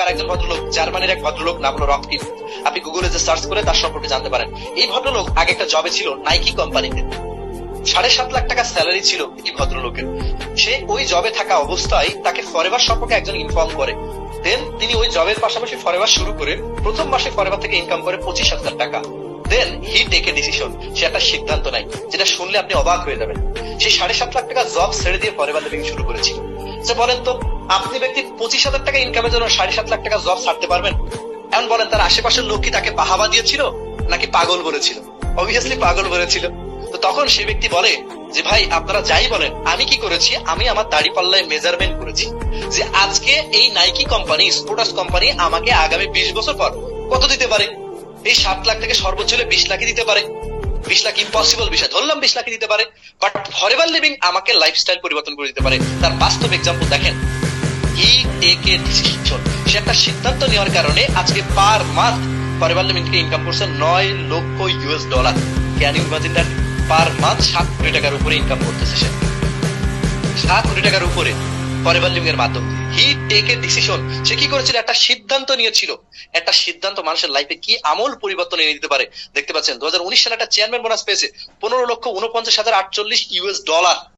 তার একজন ভদ্রলোক, জার্মানির এক ভদ্রলোক, নাম হলো রককিপ। আপনি গুগলে যে সার্চ করে তার সম্পর্কে জানতে পারেন। এই ভদ্রলোক আগে একটা জবে ছিল নাইকি কোম্পানিতে। 7.5 লাখ টাকা স্যালারি ছিল এই ভদ্রলোকের। সে ওই জবে থাকা অবস্থায় তাকে ফরএভার সম্পর্কে একজন ইনফর্ম করে। দেন তিনি ওই জবের পাশাপাশি ফরএভার শুরু করে প্রথম মাসে ফরএভার থেকে ইনকাম করে 25,000 টাকা। দেন হি টেক এ ডিসিশন, সে একটা সিদ্ধান্ত নেয় যেটা শুনলে আপনি অবাক হয়ে যাবেন। সে 7.5 লাখ টাকা জব ছেড়ে দিয়ে ফরএভার লিভিং শুরু করেছিল। বলেন তো, আপনি ব্যক্তি 25,000 টাকা ইনকামের জন্য 7.5 লাখ টাকা জব ছাড়তে পারবেন? এখন বলেন, তার আশেপাশের লোক কি তাকে বাহাবা দিয়েছিল নাকি পাগল বলেছিল? অবভিয়াসলি পাগল বলেছিল। তো তখন সে ব্যক্তি বলে যে ভাই, আপনারা যাই বলেন, আমি কি করেছি, আমি আমার দাড়ি পাল্লায় মেজারমেন্ট করেছি যে আজকে এই নাইকি কোম্পানি, স্পোর্টস কোম্পানি আমাকে আগামী 20 বছর পর কত দিতে পারে। এই 7 লাখ থেকে সর্বোচ্চ হলে 20 লাখই দিতে পারে। 20 লাখ ইম্পসিবল বিষয়, ধরলাম 20 লাখই দিতে পারে, বাট ফরএভার লিভিং আমাকে লাইফস্টাইল পরিবর্তন করে দিতে পারে। তার বাস্তব এক্সাম্পল দেখেন। হি টেক এ ডিসিশন, সে একটা সিদ্ধান্ত নেওয়ার কারণে আজকে পার মান্থ ফরএভার লিভিং থেকে ইনকাম করছে $9 lakh. Can you imagine that? Per month 7 crore টাকার উপরে ইনকাম করতেছে সে, 7 কোটি টাকার উপরে ফরএভার লিভিং এর মাধ্যমে। হি টেক এ ডিসিশন, সে কি করেছিল? একটা সিদ্ধান্ত নিয়েছিল। একটা সিদ্ধান্ত মানুষের লাইফে কি আমূল পরিবর্তন এনে দিতে পারে। দেখতে পাচ্ছেন 2019 সালে একটা চেয়ারম্যান বোনাস পেয়েছে $15,49,048।